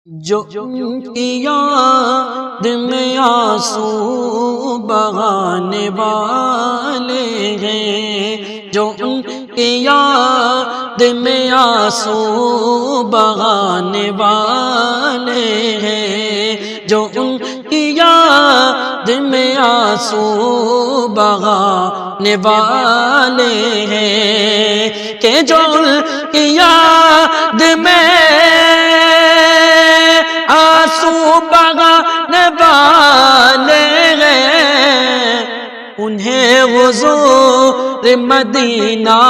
جو ان کی یاد میں آنسو بہانے والے ہیں، جو ان کی یاد میں آنسو بہانے والے ہیں، جو ان کی یاد میں آنسو بہانے والے ہیں، کہ جو ان کی یاد میں آنسو بہانے والے ہیں، انہیں حضور مدینہ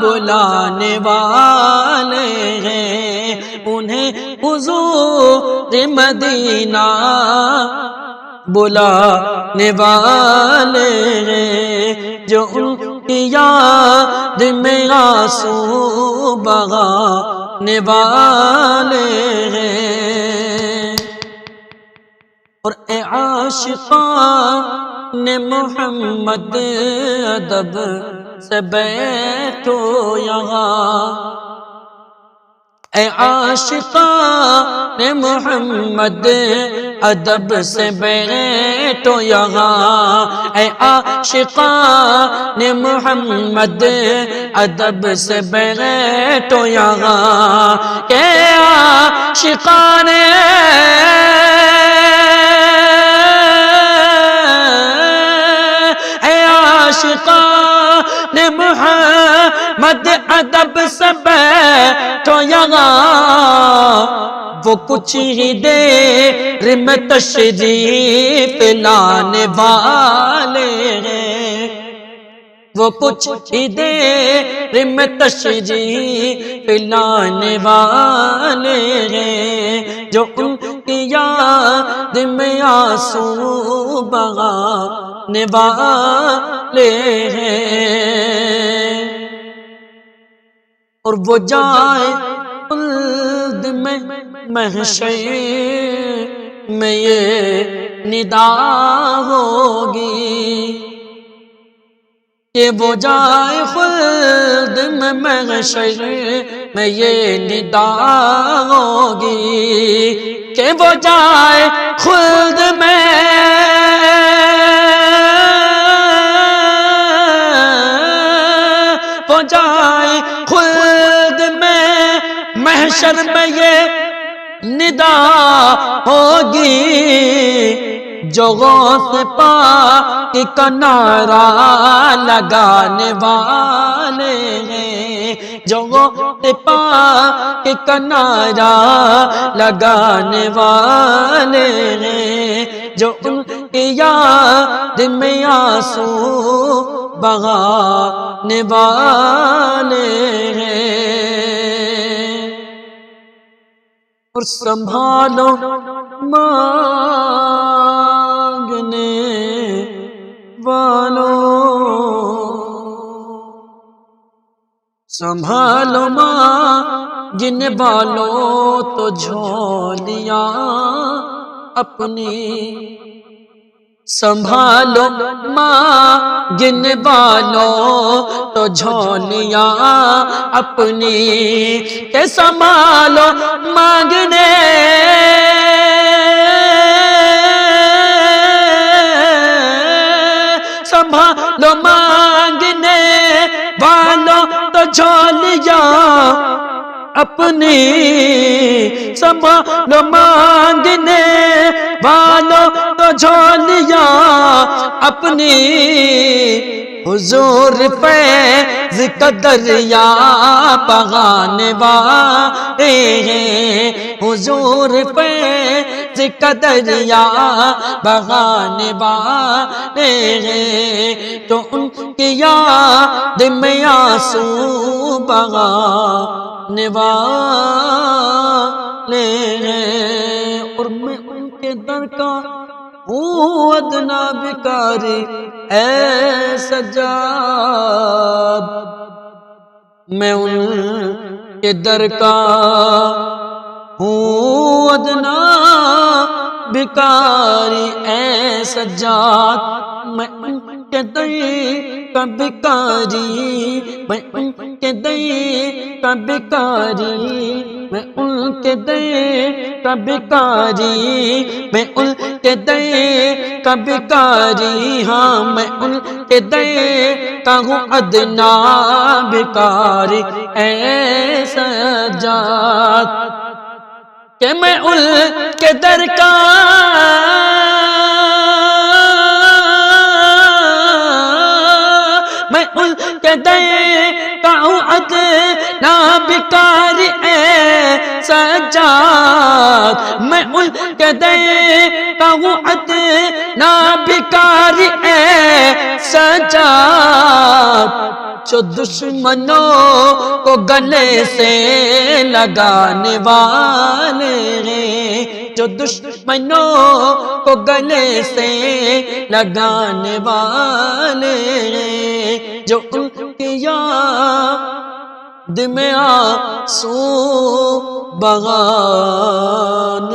بلانے والے ہیں، انہیں حضور مدینہ بلانے والے ہیں، جو ان کی یاد میں آنسو بہانے والے ہیں۔ اور اے عاشقان محمد ادب سے بیٹھو یہاں، اے عاشقان محمد ادب سے بیٹھو یہاں، اے عاشقان محمد ادب سے بیٹھو یہاں، کہ عاشقان عاشقان محمد ادب سے بیٹھو یہاں، وہ کچھ ہی دیر میں تشریف لانے والے ہیں، وہ کچھ ہی دیر میں تشریف لانے والے ہیں، جو ان کی یاد میں آنسو بہانے والے ہیں۔ اور وہ جائے خلد میں محشر میں یہ ندا ہوگی، کہ وہ جائے خلد میں محشر میں یہ ندا ہوگی، کہ وہ جائے خلد میں وہ جائے خلد میں محشر میں یہ ندا ہوگی، جو غوث پاک کا نعرہ لگانے والے ہیں، جو غوث پاک کا نعرہ لگانے والے ہیں، جو ان کی یاد میں آنسو بہانے والے ہیں۔ اور سنبھالو مانگنے والو، سنبھالو مانگنے والو تو جھولیاں اپنی، سنبھالو مانگنے والو تو جھولیاں اپنی، کہ سنبھالو مانگنے سنبھالو مانگنے والو تو جھولیاں اپنی، سنبھالو مانگنے والو تو جھولیاں اپنی، حضور فیض کا دریا بہانے والے ہیں، حضور فیض کا دریا بہانے والے ہیں، تو ان کی یاد میں آنسو بہانے والے ہیں۔ اور میں ان کے در کا ہوں ادنا بھکاری اے سجاد، میں ان کے در کا ہوں ادنا بھکاری اے سجاد، میں ان کے در کا بھکاری، میں ان کے کے دیں کا بھکاری، میں ان کے دیں کا بھکاری، میں ان کے دیں کا بھکاری، ہاں میں ان کے دیں کا ہوں ادنا بھکاری، اے سجاد کہ میں ان کے در کا میں ان کے دیں کا ہوں ادنا بھکاری، اے سجاد میں ان کے دیں کا ہوں ادنا بھکاری، اے سجاد جو دشمنوں کو گلے سے لگانے والے ہیں، جو دشمنوں کو گلے سے لگانے والے ہیں، جو ان کی یاد میں آنسو بہانے